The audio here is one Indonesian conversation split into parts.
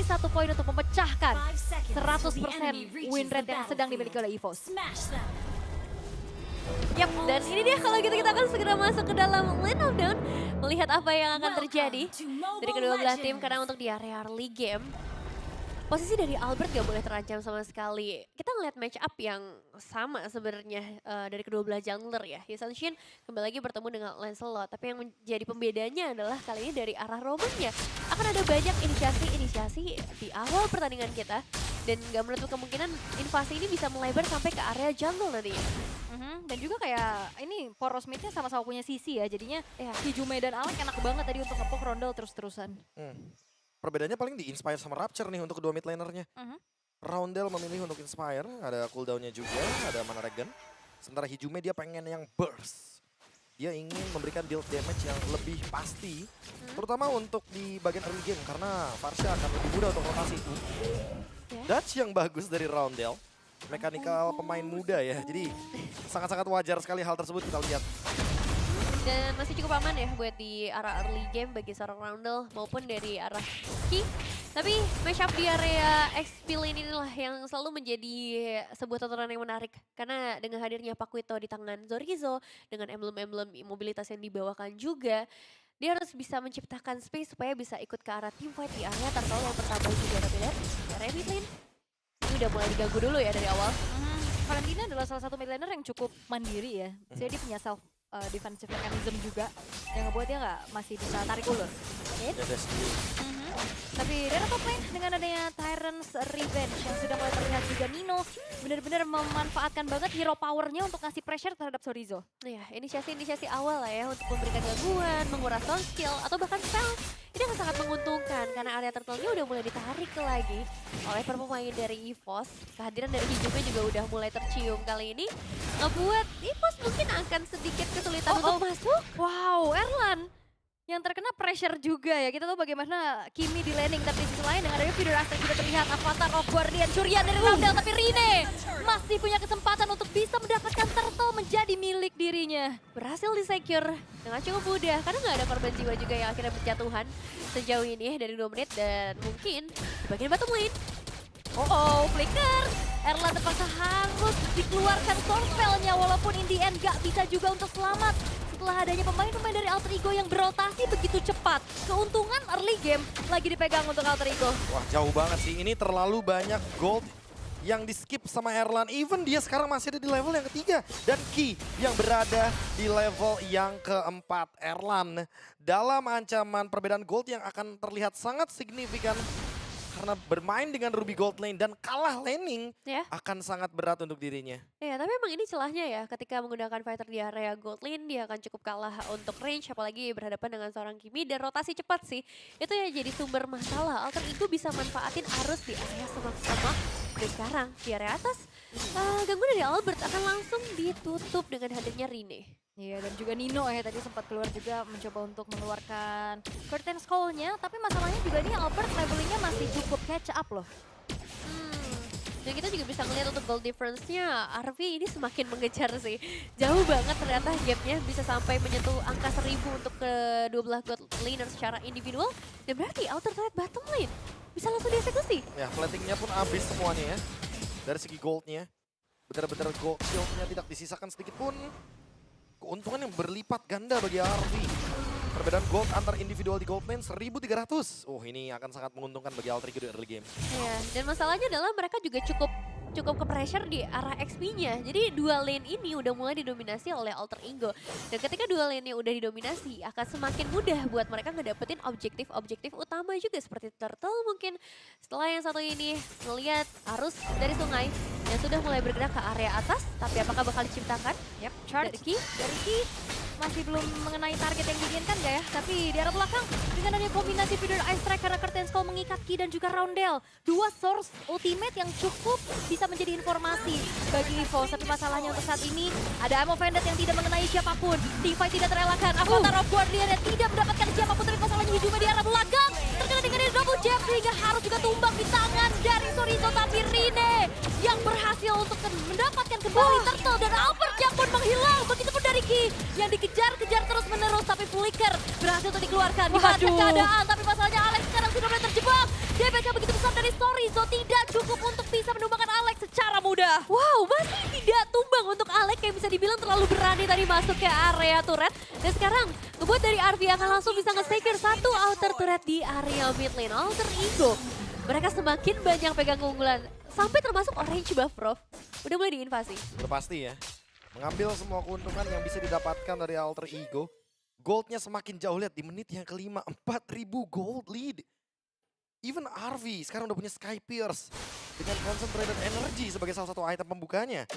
1 poin untuk memecahkan 100% win rate yang sedang dimiliki oleh EVOS. Yap, dan ini dia kalau gitu kita akan segera masuk ke dalam Lane of Dawn. Melihat apa yang akan terjadi dari kedua belah tim. Karena untuk di area early game, posisi dari Albert gak boleh terancam sama sekali. Kita ngeliat match up yang sama sebenarnya dari kedua belah jungler ya. Hyosung Shin kembali lagi bertemu dengan Lancelot. Tapi yang menjadi pembedanya adalah kali ini dari arah roamingnya. Akan ada banyak inisiasi di awal pertandingan kita. Dan gak menutup kemungkinan invasi ini bisa melebar sampai ke area jungle nantinya. Dan juga kayak ini poros midnya sama-sama punya sisi ya. Jadinya Ya. Hijume dan Alek enak banget tadi untuk ngepoke Rondel terus-terusan. Perbedaannya paling di Inspire sama Rapture nih untuk kedua mid lanernya. Roundel memilih untuk Inspire, ada cooldownnya juga, ada mana regen. Sementara Hijume dia pengen yang burst. Dia ingin memberikan deal damage yang lebih pasti, terutama untuk di bagian early game karena Farsha akan lebih mudah untuk rotasi. Dutch yang bagus dari Roundel. Mekanikal pemain muda ya, jadi sangat-sangat wajar sekali hal tersebut kita lihat. Dan masih cukup aman ya buat di arah early game bagi seorang Roundel maupun dari arah Ki. Tapi match up di area XP lane inilah yang selalu menjadi sebuah tontonan yang menarik. Karena dengan hadirnya Pakuito di tangan Zorizo, dengan emblem-emblem mobilitas yang dibawakan juga, dia harus bisa menciptakan space supaya bisa ikut ke arah teamfight di area Turtle yang pertama juga. Tapi lihat, di area mid lane, ini udah mulai diganggu dulu ya dari awal. Valentina adalah salah satu mid laner yang cukup mandiri ya. Jadi dia punya self defensive mechanism juga yang ngebuat dia nggak masih bisa tarik ulur. Ya, that's good. Tapi dari top lane dengan adanya Tyrant's Revenge yang sudah mulai terlihat juga, Nino benar-benar memanfaatkan banget hero powernya untuk ngasih pressure terhadap Zorizo. Ya, inisiasi awal lah ya untuk memberikan gangguan, menguras sound skill, atau bahkan spell. Ini akan sangat menguntungkan karena area turtle-nya udah mulai ditarik lagi oleh para pemain dari EVOS. Kehadiran dari Hijume juga udah mulai tercium kali ini. Ngebuat EVOS mungkin akan sedikit kesulitan untuk masuk. Wow, Erlan yang terkena pressure juga ya. Kita tahu bagaimana Kimi di laning, tapi di sisi lain dengan adanya Feeder Aspect juga terlihat Avatar of Guardian Curian dari Roundel, tapi Rine masih punya kesempatan untuk bisa mendapatkan turtle menjadi milik dirinya. Berhasil di-secure dengan cukup mudah karena nggak ada korban jiwa juga yang akhirnya berjatuhan sejauh ini dari 2 menit. Dan mungkin di bagian bottom lane, Flicker. Erlan terpaksa harus dikeluarkan Stormspell-nya walaupun in the end gak bisa juga untuk selamat. Setelah adanya pemain-pemain dari Alter Ego yang berotasi begitu cepat. Keuntungan early game lagi dipegang untuk Alter Ego. Wah, jauh banget sih. Ini terlalu banyak gold yang di skip sama Erlan. Even dia sekarang masih ada di level yang ketiga. Dan Ki yang berada di level yang keempat. Erlan dalam ancaman perbedaan gold yang akan terlihat sangat signifikan. Karena bermain dengan Ruby Gold Lane dan kalah laning ya. akan sangat berat untuk dirinya. Ya, tapi emang ini celahnya ya ketika menggunakan fighter di area gold lane dia akan cukup kalah untuk range apalagi berhadapan dengan seorang Kimi dan rotasi cepat sih. Itu ya jadi sumber masalah. Alter Ego bisa manfaatin arus di area semak-semak. Dan sekarang di area atas gangguan dari Albert akan langsung ditutup dengan hadirnya Rine. Iya, dan juga Nino ya tadi sempat keluar juga mencoba untuk mengeluarkan Curtain Skull-nya, tapi masalahnya juga ini Albert levelingnya masih cukup catch up loh. Dan kita juga bisa ngeliat untuk gold difference-nya, RV ini semakin mengejar sih. Jauh banget ternyata gap-nya bisa sampai menyentuh angka 1000 untuk kedua belah gold laner secara individual. Dan berarti outer side bottom lane bisa langsung dieksekusi. Ya, platingnya pun habis semuanya ya. Dari segi goldnya, benar-benar gold shield-nya tidak disisakan sedikit pun. Keuntungan yang berlipat ganda bagi RV. Perbedaan gold antar individual di gold lane 1.300. Oh, ini akan sangat menguntungkan bagi Alter Ego di early game. Iya, dan masalahnya adalah mereka juga cukup ke pressure di arah XP-nya. Jadi dua lane ini udah mulai didominasi oleh Alter Ego. Dan ketika dua lane-nya udah didominasi, akan semakin mudah buat mereka ngedapetin objektif-objektif utama juga. Seperti Turtle mungkin setelah yang satu ini melihat arus dari sungai yang sudah mulai bergerak ke area atas. Tapi apakah bakal diciptakan? Yap, charge dari Ki masih belum mengenai target yang diinginkan gak ya? Tapi di arah belakang dengan adanya kombinasi Feeder Ice Strike karena Curtain Skull mengikat Ki dan juga Roundel. Dua source ultimate yang cukup bisa menjadi informasi bagi EVOS. Tapi masalahnya untuk saat ini ada Ammo Vended yang tidak mengenai siapapun. Teamfight tidak terelakkan. Avatar of Guardian yang tidak mendapatkan siapapun. Tapi masalahnya Hijume di arah belakang. Terkena dengan double jab sehingga harus juga tumbang di tangan dari Zorizo. Tapi Rine yang berhasil untuk mendapatkan kembali Turtle dan Albert yang pun menghilang. Begitupun dari Ki yang dikejar-kejar terus-menerus. Tapi Flicker berhasil untuk dikeluarkan. Dimanfaatkan keadaan. Tapi masalahnya Alex sekarang sudah mulai terjebak. Damage-nya begitu besar. Sorizo tidak cukup untuk bisa menumbangkan Alex secara mudah. Wow, masih tidak tumbang untuk Alex yang bisa dibilang terlalu berani tadi masuk ke area turret. Dan sekarang ngebuat dari RV akan langsung bisa nge-secure satu outer turret di area mid lane. Alter Ego. Mereka semakin banyak pegang keunggulan. Sampai termasuk orange buff, Prof. Udah mulai diinvasi. Udah pasti ya. Mengambil semua keuntungan yang bisa didapatkan dari Alter Ego. Goldnya semakin jauh, lihat di menit yang kelima 4.000 gold lead. Even RV sekarang udah punya Sky Pierce dengan concentrated energy sebagai salah satu item pembukanya.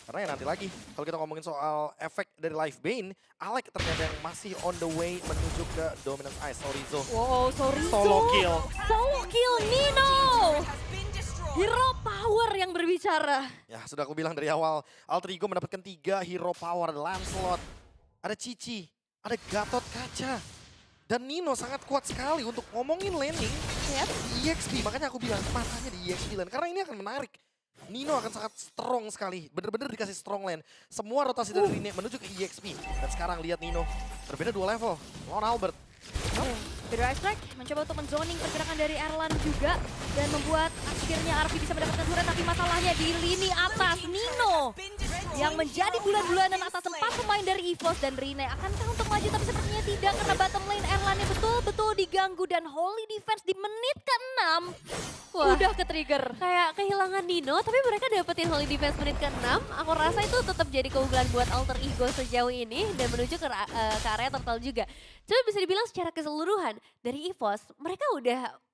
Karena ya nanti lagi, kalau kita ngomongin soal efek dari Life Bane, Alec ternyata yang masih on the way menuju ke Dominance Ice. Sorizo. Wow, Sorizo. Solo kill. Solo kill Nino. Hero power yang berbicara. Ya sudah aku bilang dari awal, Alter Ego mendapatkan 3 hero power. Ada Lancelot, ada Cici, ada Gatot Kaca. Dan Nino sangat kuat sekali untuk ngomongin laning di EXP. Makanya aku bilang matanya di EXP lane. Karena ini akan menarik. Nino akan sangat strong sekali. Bener-bener dikasih strong lane. Semua rotasi dari Rine menuju ke EXP. Dan sekarang lihat Nino. Berbeda 2 level. Lawan Albert. Pedro Strike mencoba untuk menzoning pergerakan dari Erlan juga. Dan membuat akhirnya RV bisa mendapatkan turret. Tapi masalahnya di lini atas Nino. Yang menjadi bulan-bulanan atas 4 pemain dari EVOS dan Rine. Akankah untuk maju? Tapi sepertinya tidak. Karena bottom lane Erlannya betul-betul diganggu. Dan Holy Defense di menit ke-6. Wah. Udah ke-trigger. Kayak kehilangan Nino, tapi mereka dapetin Holy Defense menit ke-6. Aku rasa itu tetap jadi keunggulan buat Alter Ego sejauh ini. Dan menuju ke area Turtle juga. Cuma bisa dibilang secara keseluruhan, dari EVOS, mereka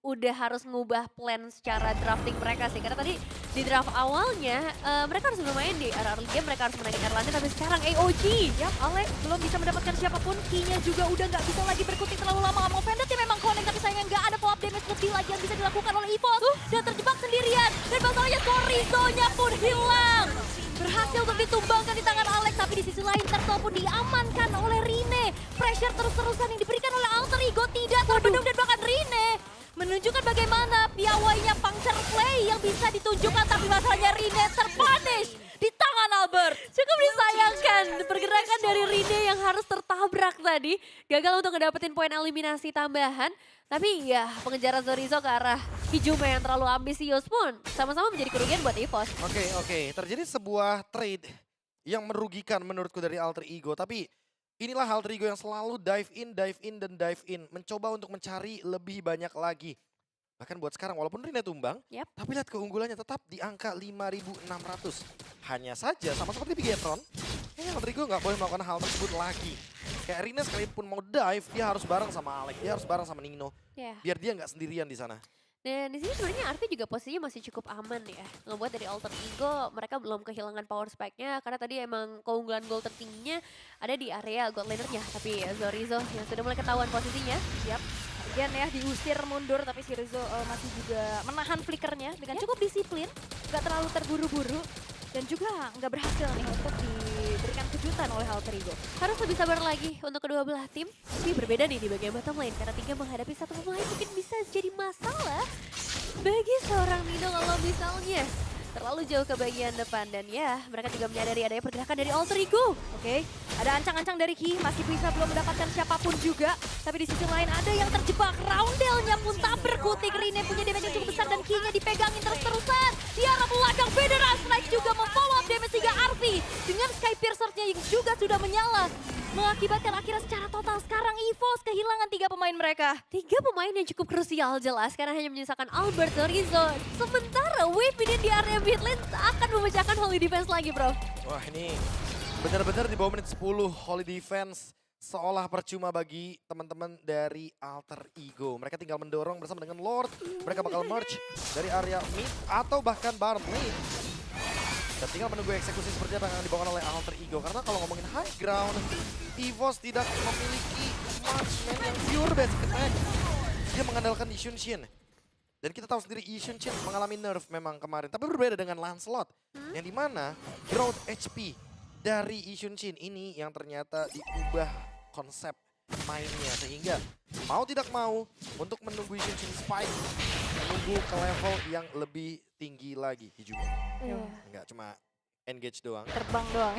udah harus ngubah plan secara drafting mereka sih. Karena tadi di draft awalnya, mereka harus bermain di early game, mereka harus menangin Erlannya. Tapi sekarang AOG. Yap, Alex belum bisa mendapatkan siapapun. Key-nya juga udah nggak bisa lagi berkutik terlalu lama. Mau Vendetta ya memang connect, tapi sayangnya nggak ada follow up damage lebih lagi yang bisa dilakukan oleh EVOS. Dan terjebak sendirian. Dan masalahnya Sorizo-nya pun hilang. Berhasil untuk ditumbangkan di tangan Alex, tapi di sisi lain Turtle pun diamankan oleh Rine. Pressure terus-terusan yang diberikan oleh Alter Ego tidak terbendung dan bahkan Rine menunjukkan bagaimana piawainya puncture play yang bisa ditunjukkan, tapi masalahnya Rine terpunish di tangan Albert. Cukup disayangkan pergerakan dari Rine yang harus tertabrak tadi. Gagal untuk ngedapetin poin eliminasi tambahan. Tapi ya pengejaran Sorizo ke arah Hijume yang terlalu ambisius pun sama-sama menjadi kerugian buat EVOS. Oke. Terjadi sebuah trade yang merugikan menurutku dari Alter Ego. Tapi inilah Alter Ego yang selalu dive in. Mencoba untuk mencari lebih banyak lagi. Bahkan buat sekarang walaupun Rine tumbang, tapi lihat keunggulannya tetap di angka 5.600. Hanya saja sama seperti Bigetron, Alter Ego nggak boleh melakukan hal tersebut lagi. Kayak Rine sekalipun mau dive, dia harus bareng sama Alex, dia harus bareng sama Nino. Biar dia nggak sendirian di sana. Dan di sini sebenarnya RV juga posisinya masih cukup aman ya. Ngebuat dari Alter Ego mereka belum kehilangan power spike-nya karena tadi emang keunggulan gold tertingginya ada di area gold laner-nya. Tapi Sorizo yang sudah mulai ketahuan posisinya. Again ya diusir mundur, tapi si Rizzo masih juga menahan flickernya dengan cukup disiplin, nggak terlalu terburu-buru. Dan juga nggak berhasil nih untuk diberikan kejutan oleh Alter Ego. Harus lebih sabar lagi untuk kedua belah tim. Tapi berbeda nih di bagian bottom lane. Karena 3 menghadapi 1 pemain mungkin bisa jadi masalah bagi seorang Nino kalau misalnya terlalu jauh ke bagian depan. Dan ya mereka juga menyadari adanya pergerakan dari Alter Ego. Oke, ada ancang-ancang dari Ki, masih bisa belum mendapatkan siapapun juga. Tapi di sisi lain ada yang terjebak, Roundel-nya pun tak berkutik. Rine punya damage yang cukup besar dan Ki-nya dipegangin terus-terusan. Di arah belakang, Federal Strike juga memfollow up damage 3 RV. Dengan Sky Piercer-nya yang juga sudah menyala. Mengakibatkan akhirnya secara total sekarang EVOS kehilangan 3 pemain mereka. 3 pemain yang cukup krusial jelas karena hanya menyisakan Albert Sorizo. Sementara Wavinin di area mid lane akan memecahkan Holy Defense lagi, bro. Wah ini benar-benar di bawah menit 10 Holy Defense seolah percuma bagi teman-teman dari Alter Ego. Mereka tinggal mendorong bersama dengan Lord. Mereka bakal merge dari area mid atau bahkan bottom lane. Dan tinggal menunggu eksekusi seperti apa yang akan dibawakan oleh Alter Ego. Karena kalau ngomongin high ground, EVOS tidak memiliki marksman yang pure basic attack. Dia mengandalkan Yishun Shin. Dan kita tahu sendiri Yishun Shin mengalami nerf memang kemarin. Tapi berbeda dengan Lancelot. Yang dimana growth HP dari Yishun Shin ini yang ternyata diubah konsep mainnya. Sehingga mau tidak mau untuk menunggu Yishun Shin spike, menunggu ke level yang lebih tinggi lagi. Hijume. Enggak, cuma engage doang. Terbang doang.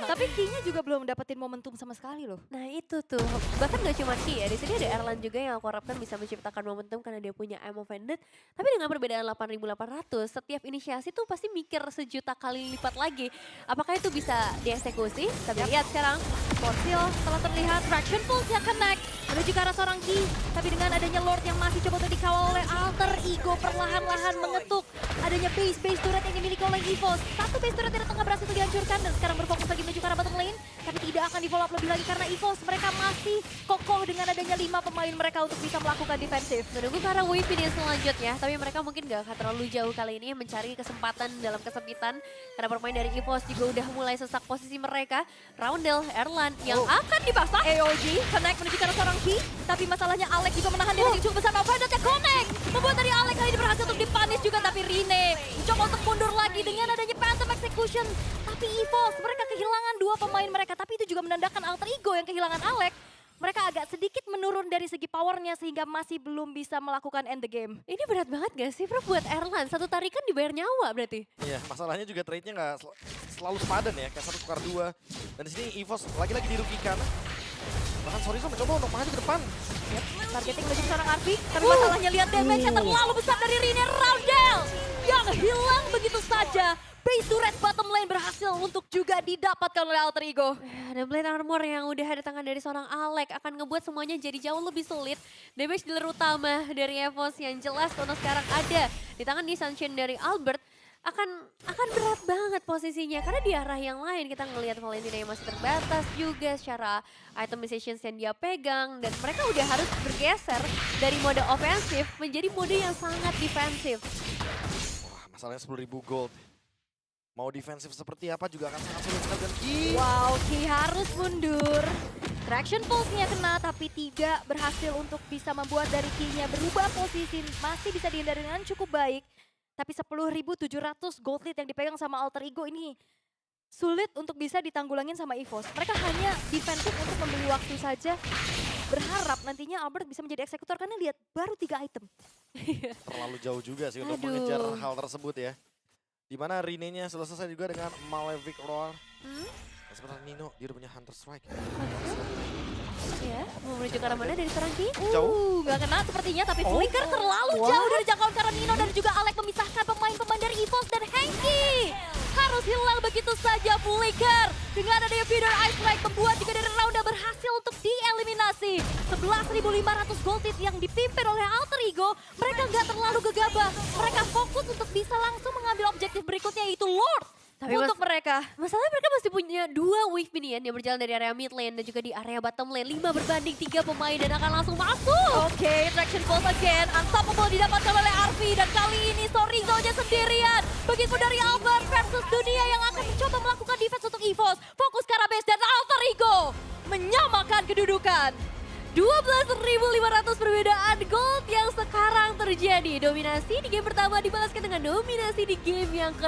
Tapi Key-nya juga belum dapetin momentum sama sekali loh. Nah itu tuh, bahkan gak cuma Ki ya, di sini ada Erlan juga yang aku harapkan bisa menciptakan momentum karena dia punya I'm Offended. Tapi dengan perbedaan 8.800, setiap inisiasi tuh pasti mikir sejuta kali lipat lagi. Apakah itu bisa dieksekusi? Kita lihat sekarang. Forsil setelah terlihat Traction Pulse-nya connect menuju ke arah seorang Key. Tapi dengan adanya Lord yang masih coba untuk dikawal oleh Alter Ego perlahan-lahan mengetuk. Adanya base turret yang dimiliki oleh EVOS. Satu base turret yang tengah berhasil dihancurkan dan sekarang berfokus lagi menuju ke arah bottom lane. Tapi tidak akan di follow up lebih lagi karena EVOS mereka masih kokoh dengan adanya 5 pemain mereka untuk bisa melakukan defensif. Menunggu ke arah wave yang selanjutnya, tapi mereka mungkin gak akan terlalu jauh kali ini mencari kesempatan dalam kesempitan. Karena pemain dari EVOS juga udah mulai sesak posisi mereka. Roundel, Erlan yang akan dipasang. AOG connect menuju ke arah seorang Key. Tapi masalahnya Alex juga menahan dia yang cukup besar. Offended-nya connect. Membuat dari Alex kali ini berhasil untuk dipunish juga. Tapi Rine mencoba untuk mundur lagi dengan adanya Phantom Execution. Tapi EVOS mereka kehilangan 2 pemain mereka. Tapi itu juga menandakan Alter Ego yang kehilangan Alex. Mereka agak sedikit menurun dari segi powernya sehingga masih belum bisa melakukan end the game. Ini berat banget gak sih bro buat Erlan? Satu tarikan dibayar nyawa berarti. Iya, masalahnya juga trade-nya nggak selalu sepadan ya, kayak 1 tukar 2. Dan di sini EVOS lagi-lagi dirugikan. Bahkan Sorizo mencoba untuk maju ke depan. Targeting menuju ke seorang Arfi. Tapi masalahnya lihat damage-nya terlalu besar dari Rine. Roundel yang hilang begitu saja. Base turret bottom lane berhasil untuk juga didapatkan oleh Alter Ego. Dan Blade Armor yang udah ada tangan dari seorang Alex akan ngebuat semuanya jadi jauh lebih sulit. Damage dealer utama dari EVOS yang jelas untuk sekarang ada di tangan di Sunshine dari Albert. Akan berat banget posisinya karena di arah yang lain kita ngelihat Valentina yang masih terbatas juga secara itemizations yang dia pegang dan mereka udah harus bergeser dari mode ofensif menjadi mode yang sangat defensif. Wah, masalahnya 10.000 gold. Mau defensif seperti apa juga akan sangat sulit sekali. Dan Key. Wow, Key harus mundur. Traction Pulse-nya kena tapi tidak berhasil untuk bisa membuat dari Key-nya berubah posisi. Masih bisa dihindari dengan cukup baik. Tapi 10.700 gold lead yang dipegang sama Alter Ego ini sulit untuk bisa ditanggulangin sama EVOS. Mereka hanya defensif untuk membeli waktu saja. Berharap nantinya Albert bisa menjadi eksekutor karena lihat baru 3 item. Terlalu jauh juga sih untuk Aduh. mengejar hal tersebut ya. Dimana Rine-nya sudah selesai juga dengan Malefic Roar. Dan sebenarnya Nino, dia udah punya Hunter Strike. Ya, mau menuju ke arah mana dari seorang Ki? Jauh. Nggak kena sepertinya, tapi Flicker terlalu jauh dari jangkauan karena Nino dan juga Alex memisahkan pemain-pemain dari EVOS dan Henki. Harus hilang begitu saja Flicker. Dengan adanya Feeder Ice Strike membuat juga dari Rounda berhasil untuk dieliminasi. 11.500 gold lead yang dipimpin oleh Alter Ego. Mereka nggak terlalu gegabah. Mereka fokus untuk bisa langsung mengambil objektif berikutnya yaitu Lord. Tapi untuk mereka. Masalahnya mereka masih punya 2 wave minion yang berjalan dari area mid lane dan juga di area bottom lane. 5 berbanding 3 pemain dan akan langsung masuk. Oke, Traction Pulse again. Unstoppable didapatkan oleh Arfi dan kali ini Sorizo-nya sendirian. Begitu dari Albert versus dunia yang akan mencoba melakukan defense untuk EVOS. Fokus ke arah base dan Alter Ego menyamakan kedudukan. 12.500 perbedaan gold yang sekarang terjadi. Dominasi di game pertama dibalaskan dengan dominasi di game yang kedua.